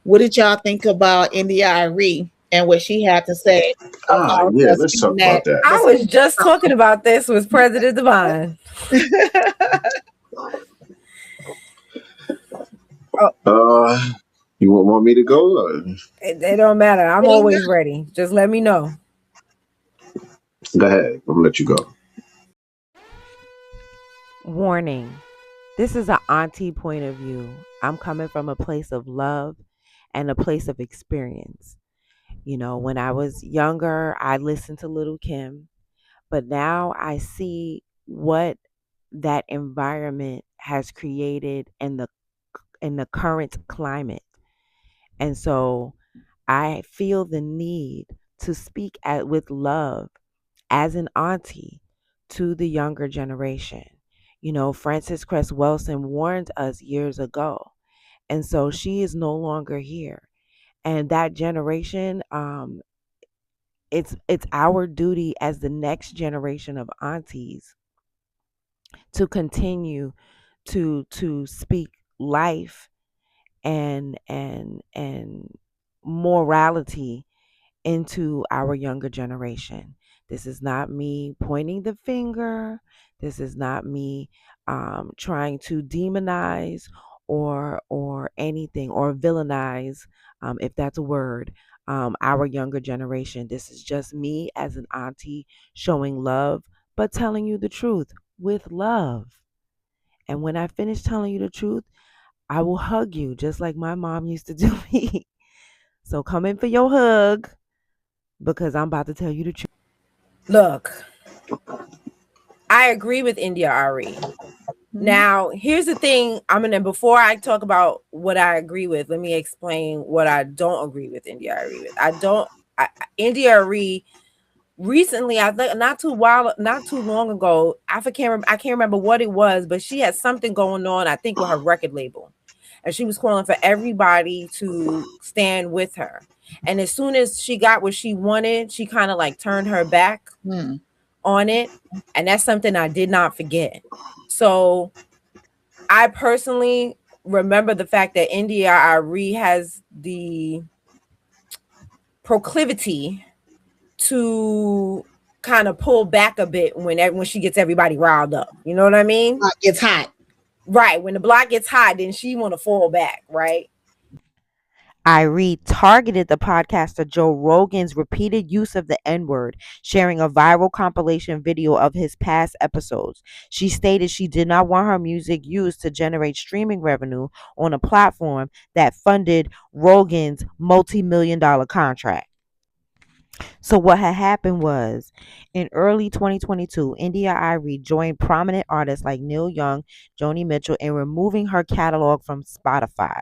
What did y'all think about India.Arie and what she had to say about Yeah, the let's speaking talk about that? that. I was just talking about this with President Divine. You want me to go? It don't matter. I'm always ready. Just let me know. Go ahead. I'm gonna let you go. Warning. This is an auntie point of view. I'm coming from a place of love and a place of experience. You know, when I was younger, I listened to Little Kim, but now I see what that environment has created in the current climate. And so I feel the need to speak with love as an auntie to the younger generation. You know, Frances Cress Welsing warned us years ago. And so she is no longer here. And that generation, it's our duty as the next generation of aunties to continue to speak life and morality into our younger generation. This is not me pointing the finger. This is not me trying to demonize or anything or villainize, if that's a word, our younger generation. This is just me as an auntie showing love, but telling you the truth with love. And when I finish telling you the truth, I will hug you just like my mom used to do me. So come in for your hug because I'm about to tell you the truth. Look, I agree with India.Arie. Now, here's the thing. Before I talk about what I agree with, let me explain what I don't agree with India.Arie with. India.Arie recently, I think not too long ago, I can't remember what it was, but she had something going on, I think, with her record label. And she was calling for everybody to stand with her. And as soon as she got what she wanted, she kind of like turned her back on it. And that's something I did not forget. So I personally remember the fact that India.Arie has the proclivity to kind of pull back a bit when she gets everybody riled up. You know what I mean? It's hot. Right. When the block gets hot, then she want to fall back, right? Irie targeted the podcaster Joe Rogan's repeated use of the N-word, sharing a viral compilation video of his past episodes. She stated she did not want her music used to generate streaming revenue on a platform that funded Rogan's multi-million-dollar contract. So what had happened was, in early 2022, India.Arie joined prominent artists like Neil Young, Joni Mitchell in removing her catalog from Spotify.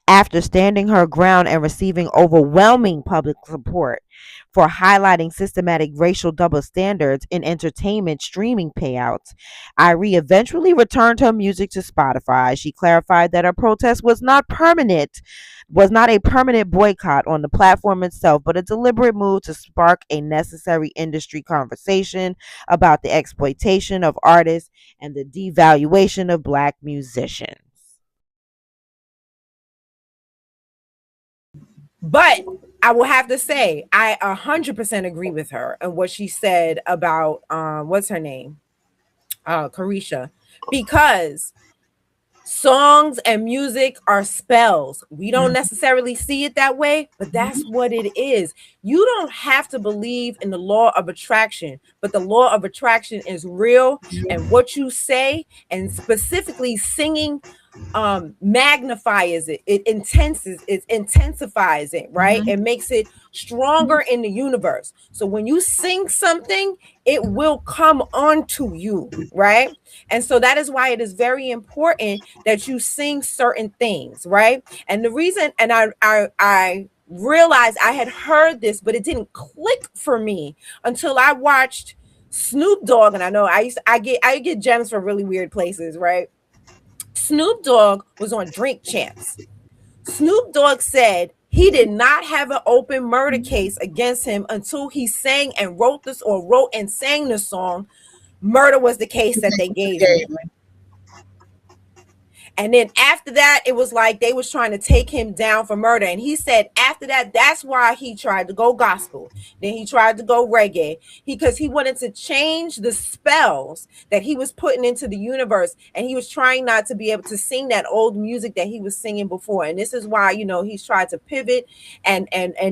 After standing her ground and receiving overwhelming public support for highlighting systematic racial double standards in entertainment streaming payouts, Irie eventually returned her music to Spotify. She clarified that her protest was not a permanent boycott on the platform itself, but a deliberate move to spark a necessary industry conversation about the exploitation of artists and the devaluation of Black musicians. But I will have to say, I 100% agree with her and what she said about what's her name, Kiesha, because songs and music are spells. We don't necessarily see it that way, but that's what it is. You don't have to believe in the law of attraction, but the law of attraction is real, and what you say, and specifically singing, magnifies it intensifies it, right? It makes it stronger in the universe. So when you sing something, it will come onto you, right? And so that is why it is very important that you sing certain things, right? And the reason, and I realized I had heard this, but it didn't click for me until I watched Snoop Dogg. And I know I get gems from really weird places, right? Snoop Dogg was on Drink Champs. Snoop Dogg said he did not have an open murder case against him until he sang and wrote and sang the song. Murder was the case that they gave me. And then after that, it was like they was trying to take him down for murder. And he said after that, that's why he tried to go gospel. Then he tried to go reggae because he wanted to change the spells that he was putting into the universe. And he was trying not to be able to sing that old music that he was singing before. And this is why, you know, he's tried to pivot and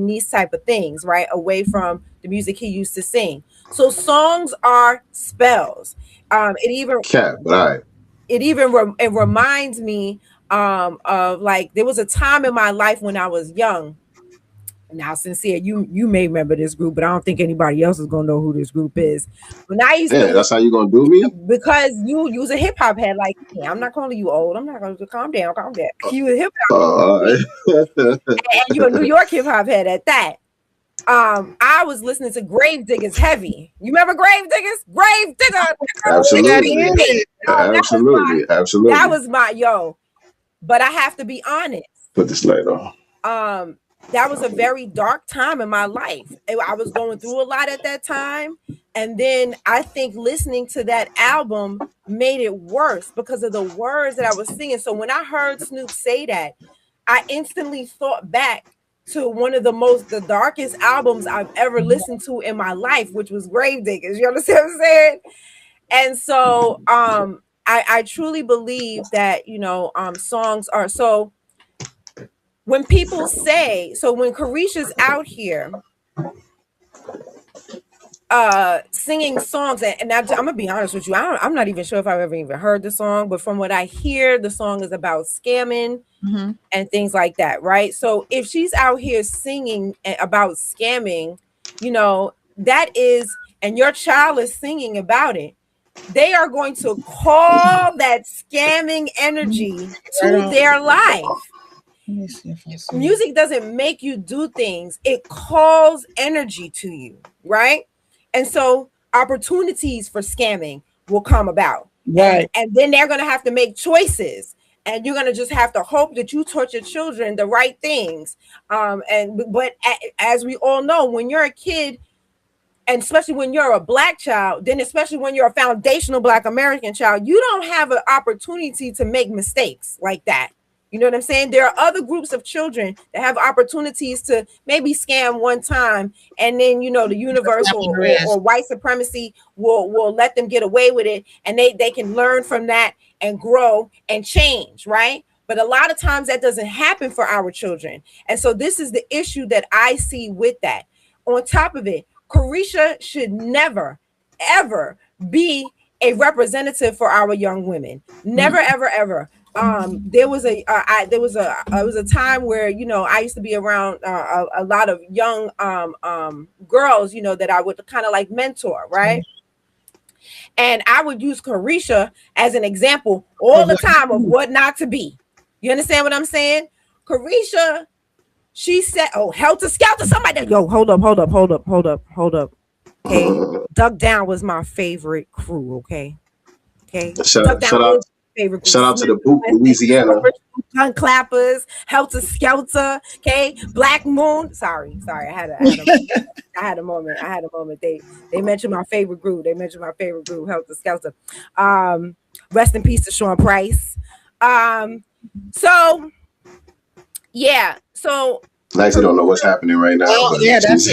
these type of things, right, away from the music he used to sing. So songs are spells. It even But all right. it reminds me of like there was a time in my life when I was young. Now, Sincere, you may remember this group, but I don't think anybody else is gonna know who this group is. When I used to, That's how you gonna do me? because you use a hip hop head like me. I'm not calling you old. I'm not gonna calm down. You a hip hop All right. and you're a New York hip hop head at that. I was listening to Grave Diggers heavy. You remember Grave Diggers? Grave Digger. Absolutely. Absolutely. That was my yo. But I have to be honest. Put this light on. That was a very dark time in my life. I was going through a lot at that time. And then I think listening to that album made it worse because of the words that I was singing. So when I heard Snoop say that, I instantly thought back to one of the darkest albums I've ever listened to in my life, which was Grave Diggers. You understand what I'm saying? And so I truly believe that, you know, songs are so when people say, so when Kiesha's out here singing songs, and I'm gonna be honest with you, I'm not even sure if I've ever even heard the song, but from what I hear, the song is about scamming and things like that, right? So if she's out here singing about scamming, you know, that is, and your child is singing about it, they are going to call that scamming energy to their life. Music doesn't make you do things, it calls energy to you, right? And so opportunities for scamming will come about, right? And then they're going to have to make choices, and you're going to just have to hope that you taught your children the right things. But as we all know, when you're a kid, and especially when you're a Black child, then especially when you're a foundational Black American child, you don't have an opportunity to make mistakes like that. You know what I'm saying? There are other groups of children that have opportunities to maybe scam one time, and then, you know, the universe or white supremacy will let them get away with it, and they can learn from that and grow and change, right? But a lot of times that doesn't happen for our children. And so this is the issue that I see with that. On top of it, Kiesha should never, ever be a representative for our young women. Never, ever, ever. There was a time where, you know, I used to be around a lot of young girls, you know, that I would kind of like mentor, right? And I would use Kiesha as an example all the time of what not to be. You understand what I'm saying? Kiesha, she said, "Oh, Helter Skelter, somebody." Yo, hold up. Okay, Duck Down was my favorite crew. Okay. Shout out to the Boot, Louisiana. Gun Clappers, Helter Skelter. Okay, Black Moon. Sorry. I had a moment. They mentioned my favorite group. Helter Skelter. Rest in peace to Sean Price. So yeah. So I actually don't know what's happening right now. Oh, yeah, that's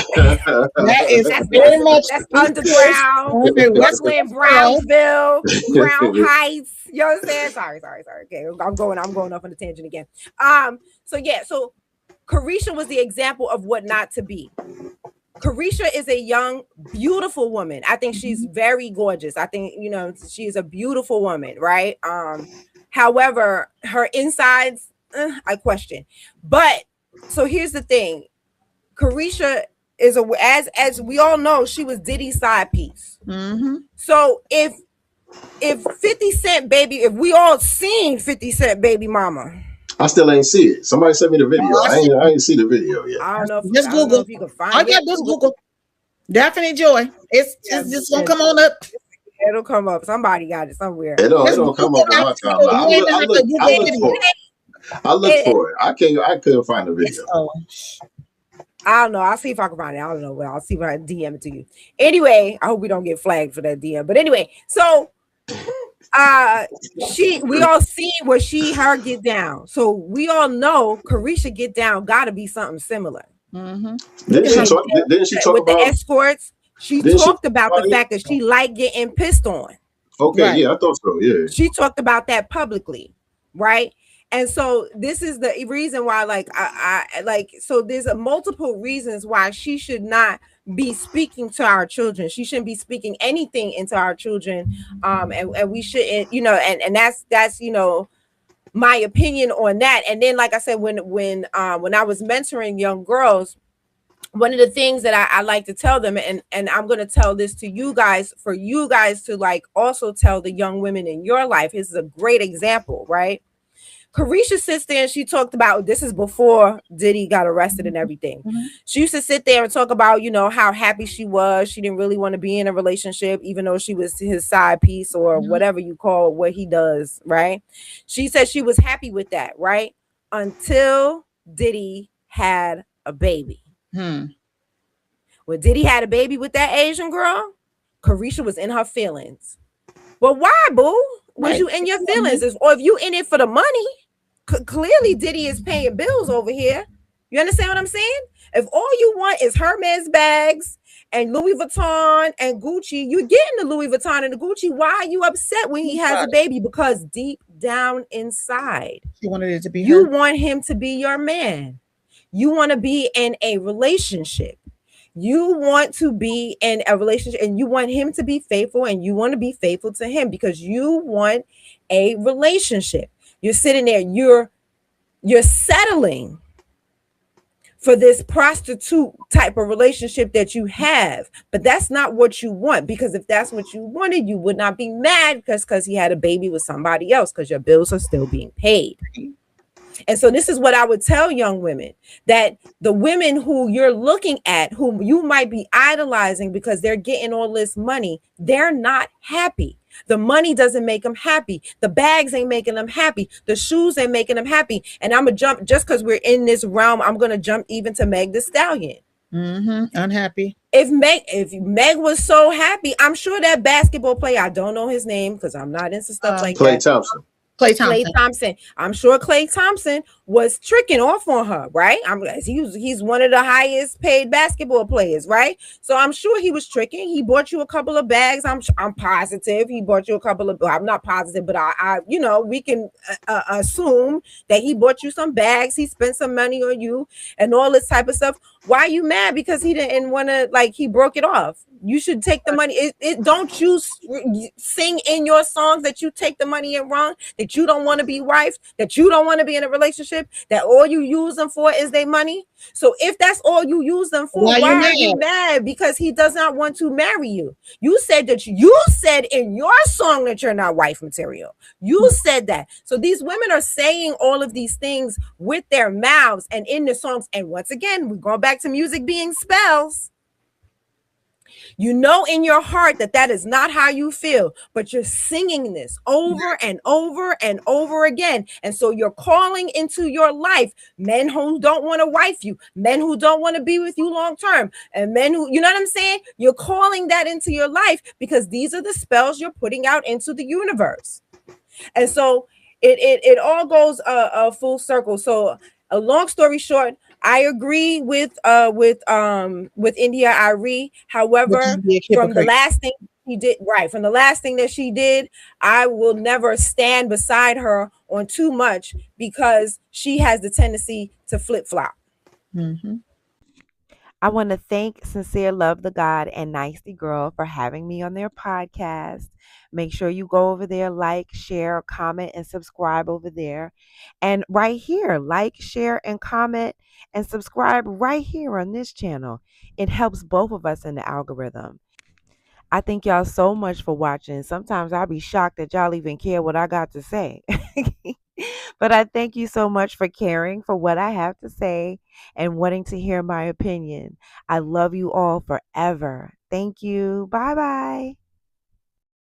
very much that's underground. Brooklyn, Brownsville, Crown Heights. You know what I'm saying? Sorry. Okay, I'm going off on a tangent again. So Kiesha was the example of what not to be. Kiesha is a young, beautiful woman. I think she's very gorgeous. I think, you know, she's a beautiful woman, right? However, her insides, I question. But so here's the thing. Kiesha is as we all know, she was Diddy's side piece. So if 50 Cent baby, if we all seen 50 Cent baby mama, I still ain't see it. Somebody sent me the video. I ain't see the video yet. I don't know if you can find it. I got this Google. Daphne Joy. It's just gonna come on up. It'll come up. Somebody got it somewhere. It don't come up on my timeline. I look for it. I couldn't find the video. I don't know. I'll see if I can find it. I don't know. But I'll see if I can DM it to you. Anyway, I hope we don't get flagged for that DM. But anyway, so We all seen what her get down. So we all know Carisha get down gotta be something similar. Mm-hmm. Didn't she talk with about the escorts? She didn't she talked about the fact that she liked getting pissed on. Okay, Right. yeah, I thought so. Yeah. She talked about that publicly, right? And so this is the reason why, like, I like, so there's a multiple reasons why she should not be speaking to our children. She shouldn't be speaking anything into our children. And we shouldn't, and that's my opinion on that. And then, like I said, when I was mentoring young girls, one of the things that I like to tell them, and I'm going to tell this to you guys, for you guys to like also tell the young women in your life. This is a great example, right? Carisha sits there and she talked about, this is before Diddy got arrested and everything. Mm-hmm. She used to sit there and talk about, how happy she was. She didn't really want to be in a relationship, even though she was his side piece or whatever you call what he does, right? She said she was happy with that, right? Until Diddy had a baby. When Diddy had a baby with that Asian girl, Carisha was in her feelings. Well, why, boo? Was you in your feelings? Or if you in it for the money, clearly Diddy is paying bills over here. You understand what I'm saying? If all you want is Hermes bags and Louis Vuitton and Gucci, you're getting the Louis Vuitton and the Gucci. Why are you upset when he has a baby? Because deep down inside, she wanted it to be you want him to be your man. You want to be in a relationship. You want to be in a relationship and you want him to be faithful and you want to be faithful to him because you want a relationship. You're sitting there, you're settling for this prostitute type of relationship that you have, but that's not what you want, because if that's what you wanted, you would not be mad because he had a baby with somebody else, because your bills are still being paid. And so this is what I would tell young women, that the women who you're looking at, whom you might be idolizing because they're getting all this money, they're not happy. The money doesn't make them happy. The bags ain't making them happy. The shoes ain't making them happy. And I'm going to jump, just because we're in this realm, I'm going to jump even to Meg Thee Stallion. Unhappy. If Meg was so happy, I'm sure that basketball player, I don't know his name because I'm not into stuff like Klay that. Thompson. Klay Thompson. I'm sure Klay Thompson was tricking off on her, right? He's one of the highest paid basketball players, right? So I'm sure he was tricking. He bought you a couple of bags. I'm positive he bought you a couple of. I'm not positive, but I we can assume that he bought you some bags. He spent some money on you and all this type of stuff. Why are you mad? Because he didn't want to, like, he broke it off. You should take the money. Don't you sing in your songs that you take the money and run, that you don't want to be wife, that you don't want to be in a relationship, that all you use them for is their money? So if that's all you use them for, why are you mad? Because he does not want to marry you. You said in your song that you're not wife material. You said that. So these women are saying all of these things with their mouths and in the songs. And once again, we're going back to music being spells. You know in your heart that is not how you feel, but you're singing this over and over and over again. And so you're calling into your life men who don't want to wife you, men who don't want to be with you long term, and men who, you know what I'm saying? You're calling that into your life because these are the spells you're putting out into the universe. And so it all goes a full circle. So a long story short, I agree with India.Arie. However, from the last thing that she did, I will never stand beside her on too much because she has the tendency to flip-flop. I want to thank Sincere Love the God and Nicely Girl for having me on their podcast. Make sure you go over there, like, share, comment, and subscribe over there. And right here, like, share, and comment, and subscribe right here on this channel. It helps both of us in the algorithm. I thank y'all so much for watching. Sometimes I'll be shocked that y'all even care what I got to say. But I thank you so much for caring for what I have to say and wanting to hear my opinion. I love you all forever. Thank you. Bye-bye.